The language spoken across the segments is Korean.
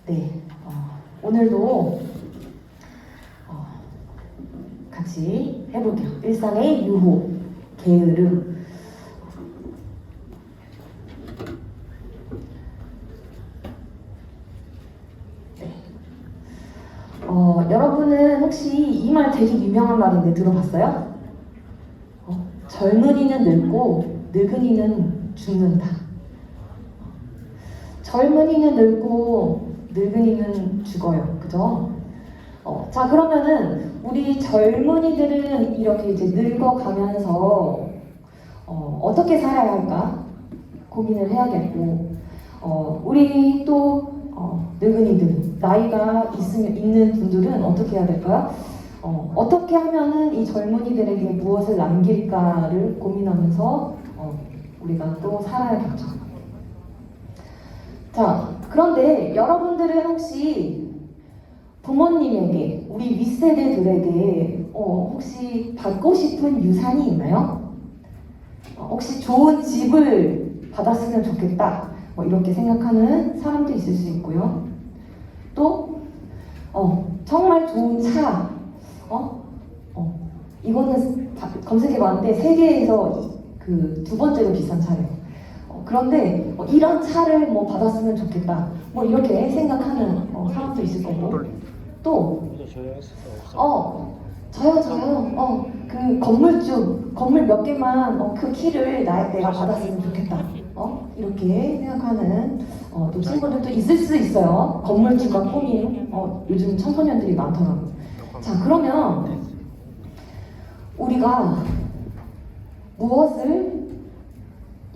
네, 오늘도 같이 해볼게요. 일상의 유호, 게으름. 네. 여러분은 혹시 이 말 되게 유명한 말인데 들어봤어요? 젊은이는 늙고 늙은이는 죽는다. 젊은이는 늙고 늙은이는 죽어요. 그죠? 자, 그러면은 우리 젊은이들은 이렇게 이제 늙어가면서 어떻게 살아야 할까 고민을 해야겠고, 우리 또 늙은이들, 나이가 있는 분들은 어떻게 해야 될까요? 어떻게 하면은 이 젊은이들에게 무엇을 남길까를 고민하면서 우리가 또 살아야겠죠. 자, 그런데 여러분들은 혹시 부모님에게, 우리 윗세대들에게 혹시 받고 싶은 유산이 있나요? 혹시 좋은 집을 받았으면 좋겠다, 뭐 이렇게 생각하는 사람도 있을 수 있고요. 또 정말 좋은 차, 이거는 검색해봤는데 세계에서 그 두 번째로 비싼 차래요. 그런데 이런 차를 뭐 받았으면 좋겠다, 뭐 이렇게 생각하는 사람도 있을 거고, 또 저요 그 건물주, 건물 몇 개만 그 키를 내가 받았으면 좋겠다, 이렇게 생각하는 또 친구들도 있을 수 있어요. 건물주가 꿈인 요즘 청소년들이 많더라고요. 자, 그러면 우리가 무엇을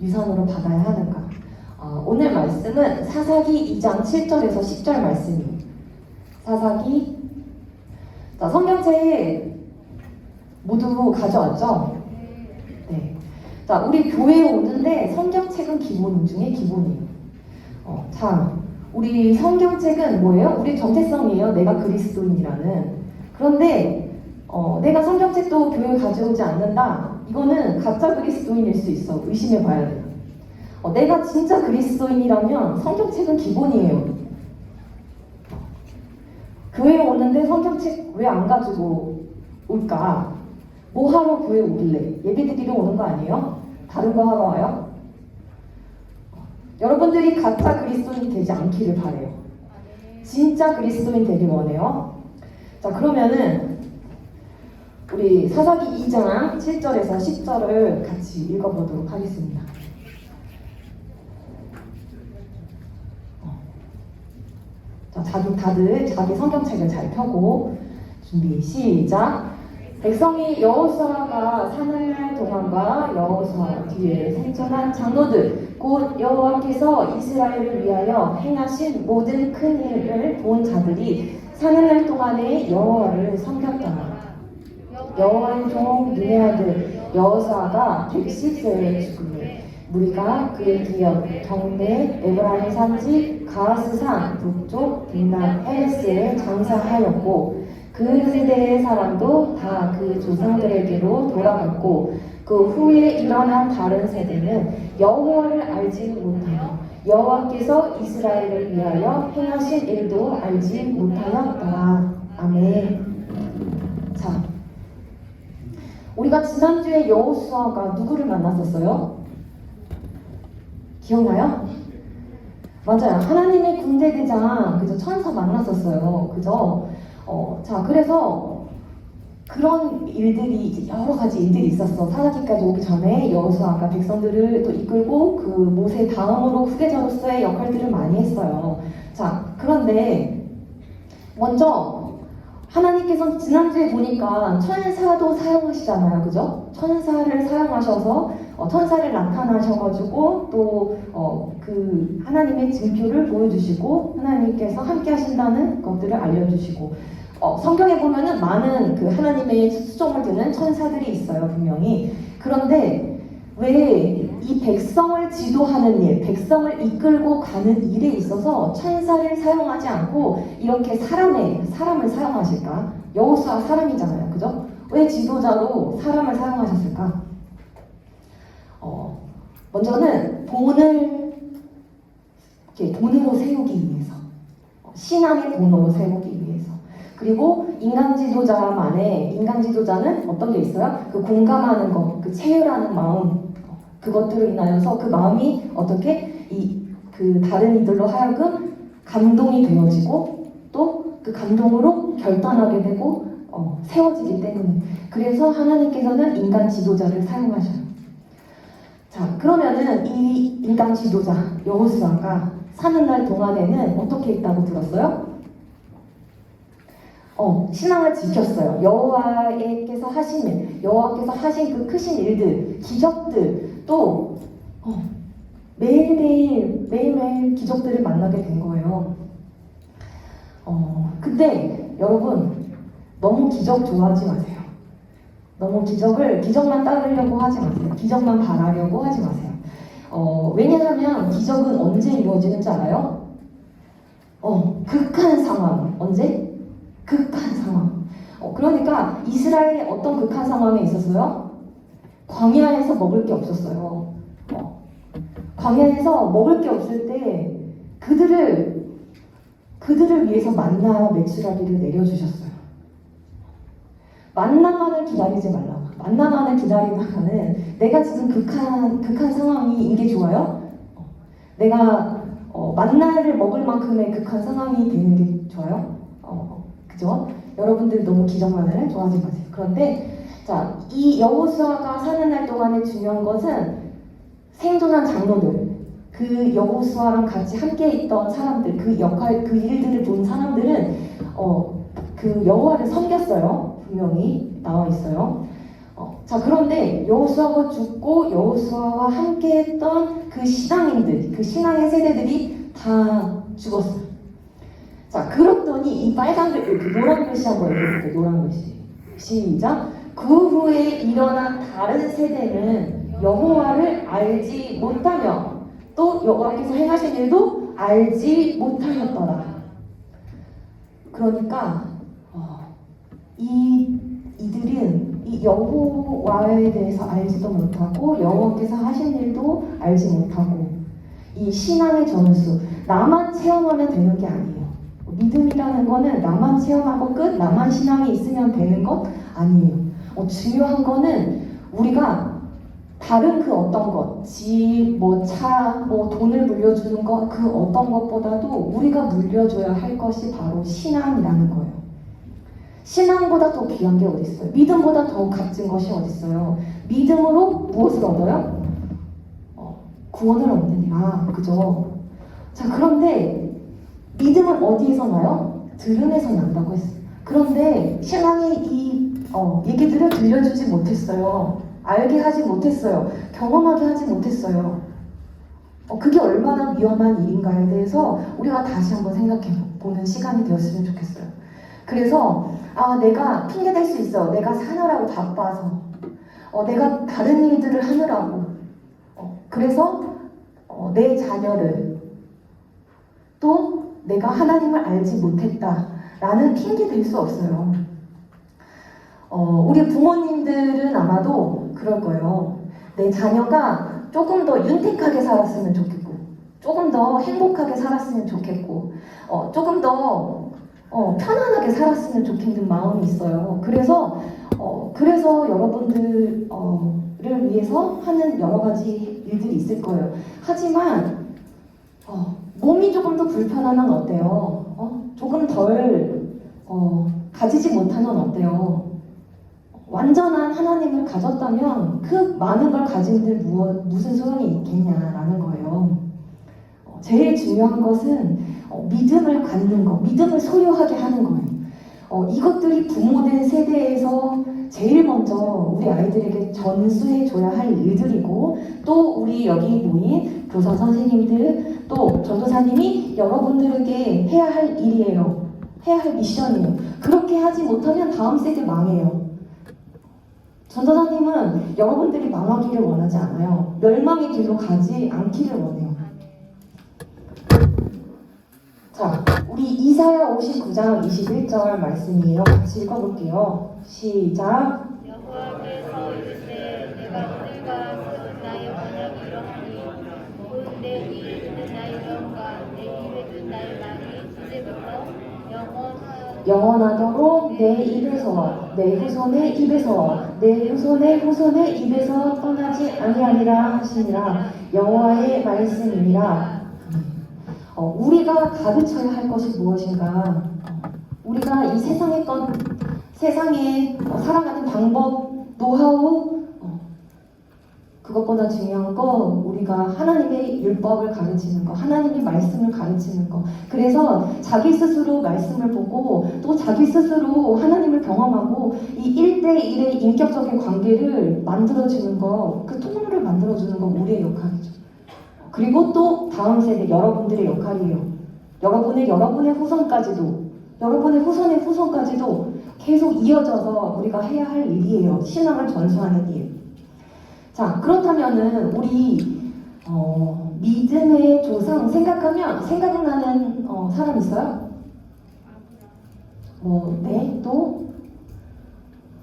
유산으로 받아야 하는가? 오늘 말씀은 사사기 2장 7절에서 10절 말씀이에요. 사사기, 자, 성경책 모두 가져왔죠? 네. 자, 우리 교회에 오는데 성경책은 기본 중에 기본이에요. 자, 우리 성경책은 뭐예요? 우리 정체성이에요. 내가 그리스도인이라는. 그런데 내가 성경책도 교회에 가져오지 않는다, 이거는 가짜 그리스도인일 수 있어. 의심해 봐야 돼요. 내가 진짜 그리스도인이라면 성경책은 기본이에요. 교회에 오는데 성경책 왜 안 가지고 올까? 뭐 하러 교회에 오길래? 예배 드리러 오는 거 아니에요? 다른 거 하러 와요? 여러분들이 가짜 그리스도인이 되지 않기를 바래요. 진짜 그리스도인 되길 원해요. 자, 그러면은 우리 사사기 2장 7절에서 10절을 같이 읽어보도록 하겠습니다. 자, 다들 자기 성경책을 잘 펴고 준비, 시작. 백성이 여호수아가 사는 날 동안과 여호수아 뒤에 생존한 장로들, 곧 여호와께서 이스라엘을 위하여 행하신 모든 큰 일을 본 자들이 사는 날 동안에 여호와를 섬겼더라. 여호와의 종 눈의 아들 여호수아가 110세에 죽으니 무리가 그의 기업 경내 에브라임 산지 가스산 북쪽 빈난 헤레스에 장사하였고, 그 세대의 사람도 다 그 조상들에게로 돌아갔고, 그 후에 일어난 다른 세대는 여호와를 알지 못하여 여호와께서 이스라엘을 위하여 행하신 일도 알지 못하였더라. 아멘. 자, 우리가 지난주에 여호수아가 누구를 만났었어요? 기억나요? 맞아요. 하나님의 군대대장, 그죠? 천사 만났었어요. 그죠? 자, 그래서 그런 일들이, 이제 여러 가지 일들이 있었어. 사사기까지 오기 전에 여호수아가 백성들을 또 이끌고 그 모세 다음으로 후계자로서의 역할들을 많이 했어요. 자, 그런데 먼저 하나님께서 지난주에 보니까 천사도 사용하시잖아요. 그죠? 천사를 사용하셔서 천사를 나타나셔가지고 또 그 하나님의 증표를 보여주시고 하나님께서 함께 하신다는 것들을 알려주시고, 성경에 보면은 많은 그 하나님의 수종을 드는 천사들이 있어요, 분명히. 그런데 왜 이 백성을 지도하는 일, 백성을 이끌고 가는 일에 있어서 천사를 사용하지 않고 이렇게 사람을 사용하실까? 여호수아 사람이잖아요, 그죠? 왜 지도자로 사람을 사용하셨을까? 먼저는 돈으로 세우기 위해서, 신앙의 본호로 세우기 위해서. 그리고 인간 지도자만의 인간 지도자는 어떤 게 있어요? 그 공감하는 것, 그 체휼하는 마음, 그것들로 인하여서 그 마음이 어떻게 그 다른 이들로 하여금 감동이 되어지고 또 그 감동으로 결단하게 되고 세워지기 때문에. 그래서 하나님께서는 인간 지도자를 사용하셔요. 자, 그러면은 이 인간 지도자 여호수아가 사는 날 동안에는 어떻게 있다고 들었어요? 신앙을 지켰어요. 여호와께서 하신 그 크신 일들, 기적들, 또 매일매일 기적들을 만나게 된 거예요. 근데 여러분 너무 기적 좋아하지 마세요. 너무 기적만 따르려고 하지 마세요. 기적만 바라려고 하지 마세요. 왜냐하면 기적은 언제 이루어지는지 알아요? 극한 상황. 언제? 극한 상황. 그러니까 이스라엘의 어떤 극한 상황에 있었어요? 광야에서 먹을 게 없었어요. 광야에서 먹을 게 없을 때 그들을 위해서 만나와 메추라기를 내려주셨어요. 만나만을 기다리지 말라고. 만나만을 기다리다가는 내가 지금 극한 상황인 게 좋아요? 내가 만나를 먹을 만큼의 극한 상황이 되는 게 좋아요? 그죠? 여러분들 너무 기적만을 좋아하지 마세요. 그런데 자, 이 여호수아가 사는 날 동안에 중요한 것은 생존한 장로들, 그 여호수아랑 같이 함께 있던 사람들, 그 일들을 본 사람들은 그 여호와를 섬겼어요. 분명히 나와 있어요. 자, 그런데 여호수아가 죽고 여호수아와 함께했던 그 신앙인들, 그 신앙의 세대들이 다 죽었어요. 자, 그렇더니 이 빨간 노란 글씨 한번 읽어볼게요. 노란 글씨. 시작. 그 후에 일어난 다른 세대는 여호와를 알지 못하며 또 여호와께서 행하신 일도 알지 못하였더라. 그러니까 이들은 이 여호와에 대해서 알지도 못하고 여호와께서 하신 일도 알지 못하고 이 신앙의 전수, 나만 체험하면 되는 게 아니에요. 믿음이라는 거는 나만 체험하고 끝, 나만 신앙이 있으면 되는 것 아니에요. 중요한 거는 우리가 다른 그 어떤 것, 집, 차, 돈을 물려주는 것, 그 어떤 것보다도 우리가 물려줘야 할 것이 바로 신앙이라는 거예요. 신앙보다 더 귀한 게 어디 있어요? 믿음보다 더 값진 것이 어디 있어요? 믿음으로 무엇을 얻어요? 구원을 얻느니라. 그죠? 자, 그런데 믿음은 어디에서 나요? 들음에서 난다고 했어요. 그런데 신앙의 이 얘기들을 들려주지 못했어요. 알게 하지 못했어요. 경험하게 하지 못했어요. 그게 얼마나 위험한 일인가에 대해서 우리가 다시 한번 생각해보는 시간이 되었으면 좋겠어요. 그래서 내가 핑계댈 수 있어. 내가 사느라고 바빠서. 내가 다른 일들을 하느라고. 그래서 내 자녀를 또 내가 하나님을 알지 못했다라는 핑계 댈 수 없어요. 우리 부모님들은 아마도 그럴 거예요. 내 자녀가 조금 더 윤택하게 살았으면 좋겠고, 조금 더 행복하게 살았으면 좋겠고, 조금 더 편안하게 살았으면 좋겠는 마음이 있어요. 그래서 여러분들을 위해서 하는 여러 가지 일들이 있을 거예요. 하지만 몸이 조금 더 불편하면 어때요? 조금 덜 가지지 못하면 어때요? 완전한 하나님을 가졌다면 그 많은 걸 가진들 무슨 소용이 있겠냐라는 거예요. 제일 중요한 것은 믿음을 갖는 것, 믿음을 소유하게 하는 거예요. 이것들이 부모된 세대에서 제일 먼저 우리 아이들에게 전수해줘야 할 일들이고, 또 우리 여기 모인 교사 선생님들, 또 전도사님이 여러분들에게 해야 할 일이에요. 해야 할 미션이에요. 그렇게 하지 못하면 다음 세대 망해요. 전도사님은 여러분들이 망하기를 원하지 않아요. 멸망의 길로 가지 않기를 원해요. 자, 우리 이사야 59장 21절 말씀이에요. 같이 읽어볼게요. 시작. 여호와께서 이르시되 내가 오늘과 그 나의 언약을 이루었으니 곧 내 위에 두는 나의 영과 내 입에 둔 나의 말이 이제부터 영원하도록 내 입에서 내 후손의 입에서 내 후손의 후손의 입에서 떠나지 아니하리라 하시니라. 여호와의 말씀이니라. 우리가 가르쳐야 할 것이 무엇인가? 우리가 이 세상에 살아가는 방법, 노하우, 그것보다 중요한 건 우리가 하나님의 율법을 가르치는 거, 하나님의 말씀을 가르치는 거. 그래서 자기 스스로 말씀을 보고 또 자기 스스로 하나님을 경험하고 이 1대1의 인격적인 관계를 만들어주는 거, 그 통로를 만들어주는 건 우리의 역할이죠. 그리고 또 다음 세대 여러분들의 역할이에요. 여러분의 후손까지도, 여러분의 후손의 후손까지도 계속 이어져서 우리가 해야 할 일이에요. 신앙을 전수하는 일. 자, 그렇다면은 우리 믿음의 조상 생각나는 사람 있어요? 네, 또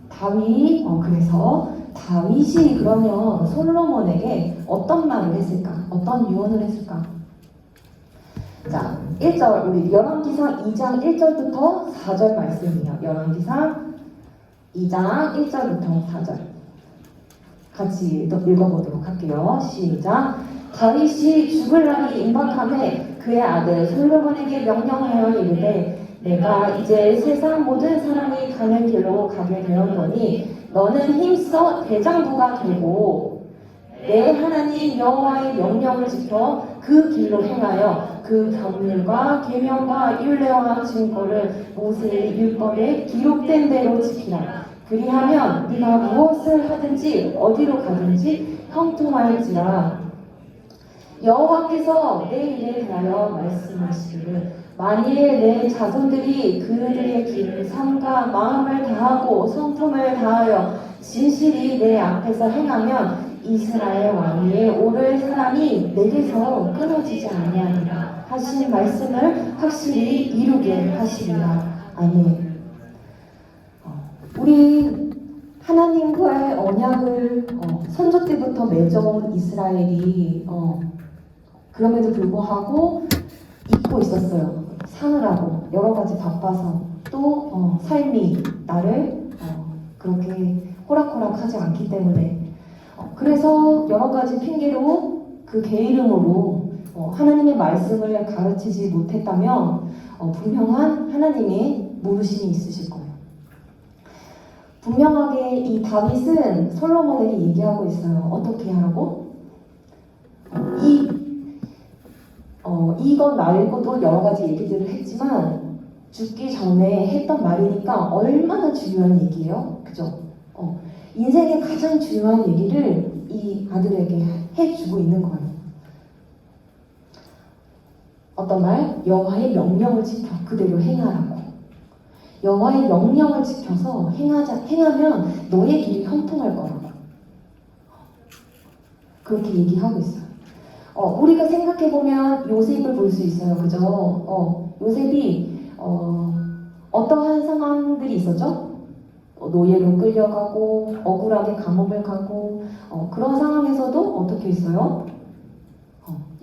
다윗. 그래서 다윗이 그러면 솔로몬에게 어떤 말을 했을까? 어떤 유언을 했을까? 자, 1절 우리 열왕기상 2장 1절부터 4절 말씀이에요. 열왕기상 2장 1절부터 4절 같이 읽어보도록 할게요. 시작. 다윗이 죽을 날이 임박함에 그의 아들 솔로몬에게 명령하여 이르되 내가 이제 세상 모든 사람이 가는 길로 가게 되었노니 너는 힘써 대장부가 되고 내 하나님 여호와의 명령을 지켜 그 길로 행하여 그 규율과 계명과 율례와 증거를 모세의 율법에 기록된 대로 지키라. 그리하면 네가 무엇을 하든지 어디로 가든지 형통하였지라. 여호와께서 내 일에 대하여 말씀하시기를 만일 내 자손들이 그들의 길을 삼가 마음을 다하고 성품을 다하여 진실이 내 앞에서 행하면 이스라엘 왕위에 오를 사람이 내게서 끊어지지 아니하리라 하신 말씀을 확실히 이루게 하시리라. 아멘. 우리 하나님과의 언약을 선조 때부터 맺어온 이스라엘이 그럼에도 불구하고 잊고 있었어요. 사느라고 여러 가지 바빠서 또 삶이 나를 그렇게 호락호락하지 않기 때문에 그래서 여러 가지 핑계로 그 게으름으로 하나님의 말씀을 가르치지 못했다면 분명한 하나님의 모르심이 있으실 거예요. 분명하게 이 다윗은 솔로몬에게 얘기하고 있어요. 어떻게 하라고? 이것 말고도 여러 가지 얘기들을 했지만 죽기 전에 했던 말이니까 얼마나 중요한 얘기예요. 그죠? 인생의 가장 중요한 얘기를 이 아들에게 해주고 있는 거예요. 어떤 말? 여호와의 명령을 지켜 그대로 행하라고. 여호와의 명령을 지켜서 행하면 너의 길이 형통할 거라고. 그렇게 얘기하고 있어요. 우리가 생각해보면 요셉을 볼 수 있어요. 그죠? 요셉이 어떠한 상황들이 있었죠? 노예로 끌려가고 억울하게 감옥을 가고 그런 상황에서도 어떻게 했어요?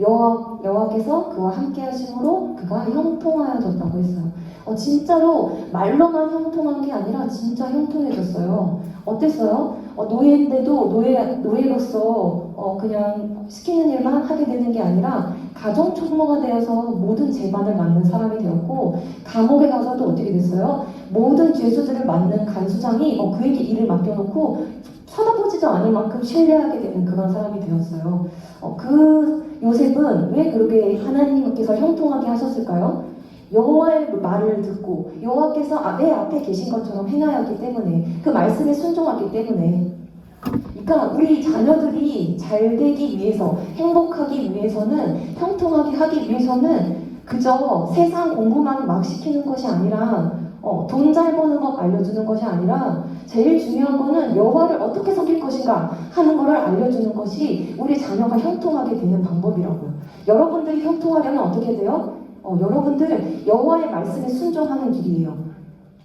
여호와께서 그와 함께 하심으로 그가 형통하여졌다고 했어요. 진짜로 말로만 형통한 게 아니라 진짜 형통해졌어요. 어땠어요? 노예인데도 노예로서 그냥 시키는 일만 하게 되는 게 아니라 가정 총무가 되어서 모든 재반을 맡는 사람이 되었고 감옥에 가서도 어떻게 됐어요? 모든 죄수들을 맡는 간수장이 그에게 일을 맡겨놓고 쳐다보지도 않을 만큼 신뢰하게 되는 그런 사람이 되었어요. 그 요셉은 왜 그렇게 하나님께서 형통하게 하셨을까요? 여호와의 말을 듣고 여호와께서 내 앞에 계신 것처럼 행하였기 때문에 그 말씀에 순종하기 때문에 그러니까 우리 자녀들이 잘 되기 위해서 행복하기 위해서는 형통하게 하기 위해서는 그저 세상 공부만 막 시키는 것이 아니라 돈 잘 버는 법 알려주는 것이 아니라 제일 중요한 거는 여호와를 어떻게 섬길 것인가 하는 것을 알려주는 것이 우리 자녀가 형통하게 되는 방법이라고요. 여러분들이 형통하려면 어떻게 돼요? 여러분들 여호와의 말씀에 순종하는 길이에요.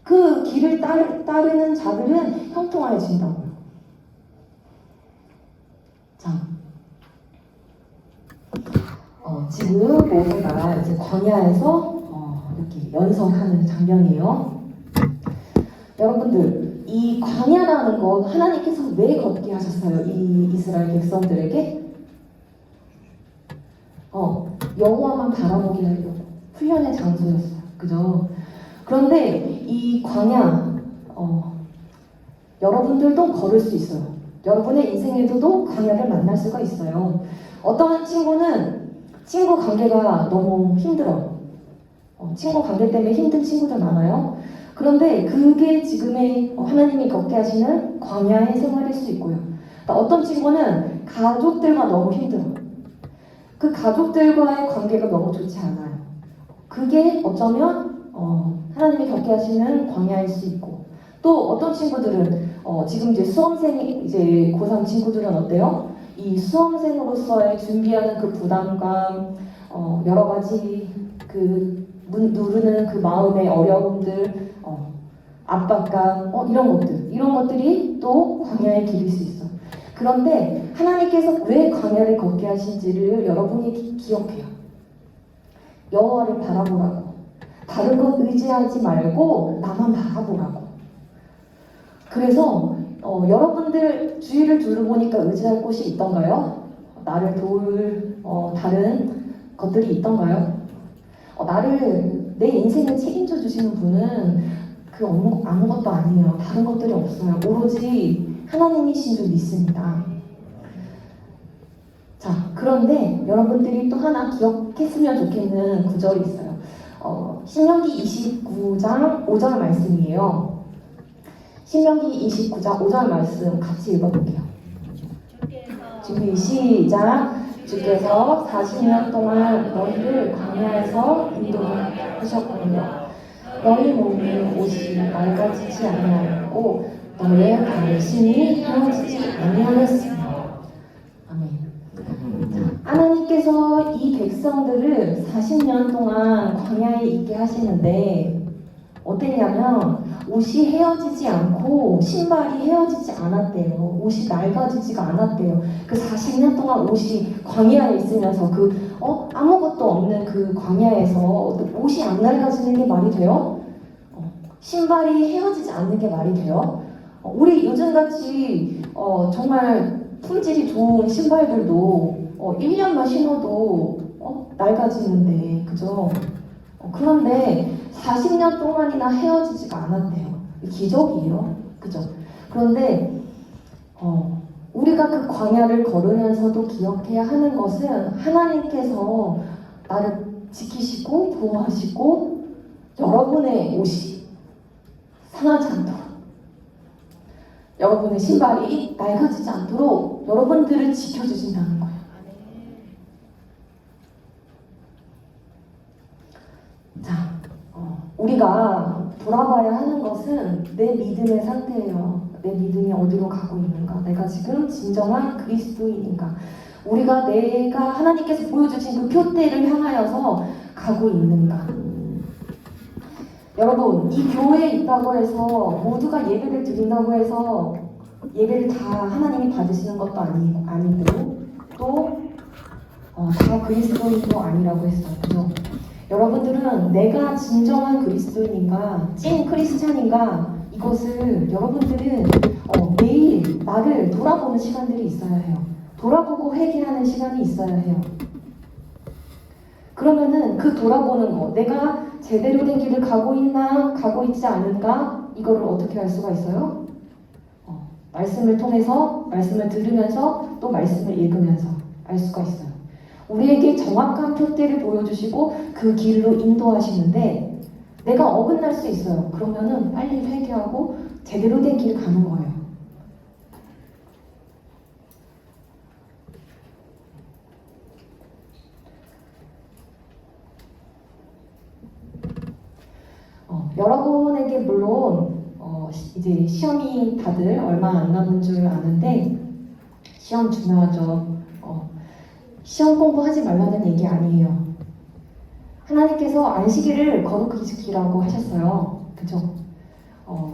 그 길을 따르는 자들은 형통하여진다고요. 자, 지금 모세가 이제 광야에서 이렇게 연설하는 장면이에요. 여러분들, 이 광야라는 건 하나님께서 왜 걷게 하셨어요? 이 이스라엘 백성들에게? 여호와만 바라보게 하려고 훈련의 장소였어요. 그죠? 그런데 이 광야, 여러분들도 걸을 수 있어요. 여러분의 인생에서도 광야를 만날 수가 있어요. 어떤 친구는 친구 관계가 너무 힘들어. 친구 관계 때문에 힘든 친구들 많아요. 그런데 그게 지금의 하나님이 겪게 하시는 광야의 생활일 수 있고요. 어떤 친구는 가족들과 너무 힘들어. 그 가족들과의 관계가 너무 좋지 않아요. 그게 어쩌면 하나님이 겪게 하시는 광야일 수 있고, 또 어떤 친구들은 지금 이제 수험생이 이제 고3 친구들은 어때요? 이 수험생으로서의 준비하는 그 부담감, 여러 가지 그 누르는 그 마음의 어려움들, 압박감, 이런 것들이 또 광야의 길일 수 있어. 그런데 하나님께서 왜 광야를 걷게 하신지를 여러분이 기억해요. 여호와를 바라보라고. 다른 것 의지하지 말고 나만 바라보라고. 그래서 여러분들 주위를 둘러보니까 의지할 곳이 있던가요? 나를 도울 다른 것들이 있던가요? 내 인생을 책임져 주시는 분은 그 아무것도 아니에요. 다른 것들이 없어요. 오로지 하나님이신 줄 믿습니다. 자, 그런데 여러분들이 또 하나 기억했으면 좋겠는 구절이 있어요. 신명기 29장 5절 말씀이에요. 신명기 29장 5절 말씀 같이 읽어볼게요. 준비 시작. 주께서 40년 동안 너희를 광야에서 인도하셨거니와 너희 몸의 옷이 낡아지지 아니하였고 너의 발심이 헤어지지 아니하였으며. 아멘. 하나님께서 이 백성들을 40년 동안 광야에 있게 하시는데 어땠냐면 옷이 헤어지지 않고 신발이 헤어지지 않았대요. 옷이 낡아지지가 않았대요. 그 40년 동안 옷이 광야에 있으면서 아무것도 없는 그 광야에서 옷이 안 낡아지는 게 말이 돼요? 신발이 헤어지지 않는 게 말이 돼요? 우리 요즘같이 정말 품질이 좋은 신발들도 1년만 신어도 낡아지는데, 그죠? 그런데 40년 동안이나 헤어지지가 않았대요. 기적이에요. 그죠? 그런데 우리가 그 광야를 걸으면서도 기억해야 하는 것은 하나님께서 나를 지키시고 보호하시고 여러분의 옷이 상하지 않도록, 여러분의 신발이 낡아지지 않도록 여러분들을 지켜주신다는 거예요. 자, 우리가 돌아봐야 하는 것은 내 믿음의 상태예요. 내 믿음이 어디로 가고 있는가? 내가 지금 진정한 그리스도인인가? 내가 하나님께서 보여주신 그 표대를 향하여서 가고 있는가? 여러분, 이 교회에 있다고 해서 모두가 예배를 드린다고 해서 예배를 다 하나님이 받으시는 것도 아니고 또 다 그리스도인도 아니라고 했어요. 그죠? 여러분들은 내가 진정한 그리스도인인가, 찐 크리스찬인가, 이것을 여러분들은 매일 나를 돌아보는 시간들이 있어야 해요. 돌아보고 회개하는 시간이 있어야 해요. 그러면은 그 돌아보는 거, 내가 제대로 된 길을 가고 있나, 가고 있지 않은가, 이거를 어떻게 할 수가 있어요? 말씀을 통해서, 말씀을 들으면서, 또 말씀을 읽으면서 알 수가 있어요. 우리에게 정확한 표대를 보여주시고 그 길로 인도하시는데 내가 어긋날 수 있어요. 그러면은 빨리 회개하고 제대로 된 길을 가는 거예요. 여러분에게 물론 이제 시험이 다들 얼마 안 남은 줄 아는데 시험 중요하죠. 시험 공부하지 말라는 얘기 아니에요. 하나님께서 안식일을 거룩히 지키라고 하셨어요. 그죠?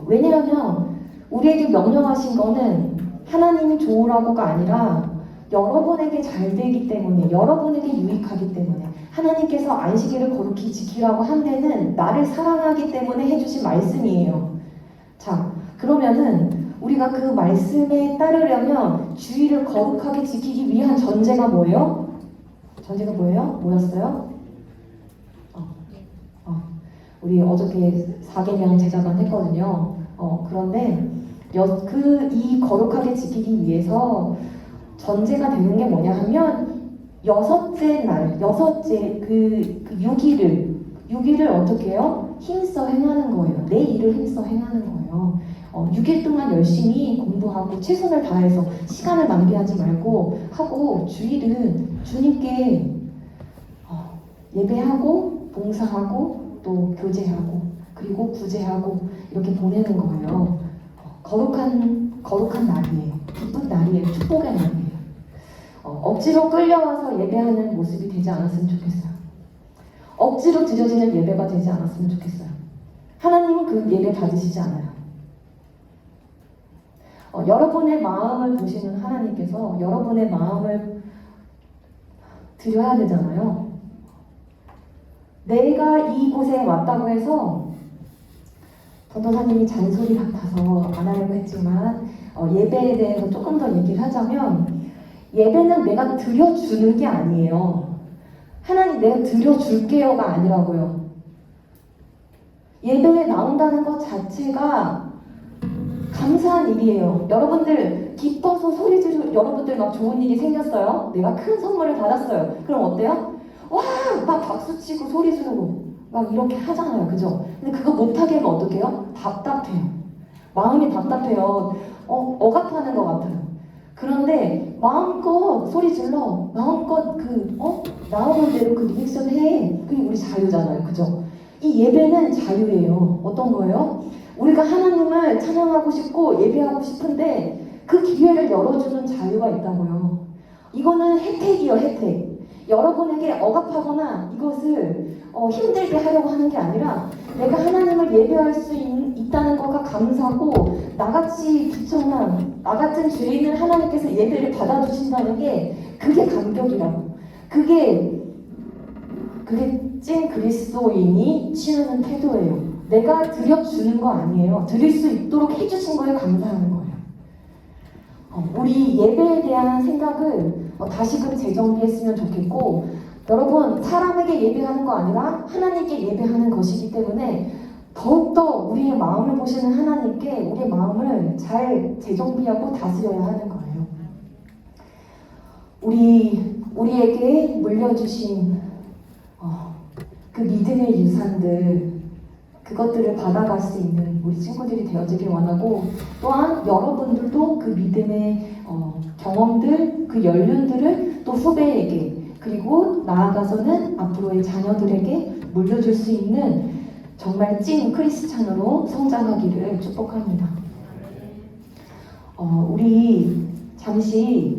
왜냐하면 우리에게 명령하신 거는 하나님이 좋으라고가 아니라 여러분에게 잘 되기 때문에, 여러분에게 유익하기 때문에, 하나님께서 안식일을 거룩히 지키라고 한 데는 나를 사랑하기 때문에 해주신 말씀이에요. 자, 그러면은 우리가 그 말씀에 따르려면 주의를 거룩하게 지키기 위한 전제가 뭐예요? 전제가 뭐예요? 뭐였어요? 우리 어저께 4계명 제자반 했거든요. 그런데 이 거룩하게 지키기 위해서 전제가 되는 게 뭐냐 하면 여섯째 그 6일을 어떻게 해요? 힘써 행하는 거예요. 내 일을 힘써 행하는 거예요. 6일 동안 열심히 공부하고 최선을 다해서 시간을 낭비하지 말고 하고 주일은 주님께 예배하고 봉사하고 또 교제하고 그리고 구제하고 이렇게 보내는 거예요. 거룩한 날이에요. 기쁜 날이에요. 축복의 날이에요. 억지로 끌려와서 예배하는 모습이 되지 않았으면 좋겠어요. 억지로 드려지는 예배가 되지 않았으면 좋겠어요. 하나님은 그 예배 받으시지 않아요. 여러분의 마음을 보시는 하나님께서 여러분의 마음을 드려야 되잖아요. 내가 이곳에 왔다고 해서 전도사님이 잔소리 같아서 안 하려고 했지만 예배에 대해서 조금 더 얘기를 하자면 예배는 내가 드려주는 게 아니에요. 하나님 내가 드려줄게요가 아니라고요. 예배에 나온다는 것 자체가 감사한 일이에요. 여러분들 기뻐서 소리 지르 여러분들 막 좋은 일이 생겼어요. 내가 큰 선물을 받았어요. 그럼 어때요? 와! 막 박수치고 소리 지르고 막 이렇게 하잖아요. 그죠? 근데 그거 못하게 하면 어떡해요? 답답해요. 마음이 답답해요. 억압하는 것 같아요. 그런데 마음껏 소리 질러. 마음껏 나오는 대로 그 리액션 해. 그게 우리 자유잖아요. 그죠? 이 예배는 자유예요. 어떤 거예요? 우리가 하나님을 찬양하고 싶고 예배하고 싶은데 그 기회를 열어주는 자유가 있다고요. 이거는 혜택이요, 혜택. 여러분에게 억압하거나 이것을 힘들게 하려고 하는 게 아니라 내가 하나님을 예배할 수 있다는 것과 감사하고 나같이 비천한 나 같은 죄인을 하나님께서 예배를 받아주신다는 게 그게 감격이라고. 그게 찐 그리스도인이 취하는 태도예요. 내가 드려주는 거 아니에요. 드릴 수 있도록 해주신 거에 감사하는 거예요. 우리 예배에 대한 생각을 다시금 재정비했으면 좋겠고, 여러분 사람에게 예배하는 거 아니라 하나님께 예배하는 것이기 때문에 더욱더 우리의 마음을 보시는 하나님께 우리의 마음을 잘 재정비하고 다스려야 하는 거예요. 우리에게 물려주신 그 믿음의 유산들, 그것들을 받아갈 수 있는 우리 친구들이 되어지길 원하고, 또한 여러분들도 그 믿음의 경험들, 그 연륜들을 또 후배에게, 그리고 나아가서는 앞으로의 자녀들에게 물려줄 수 있는 정말 찐 크리스찬으로 성장하기를 축복합니다. 우리 잠시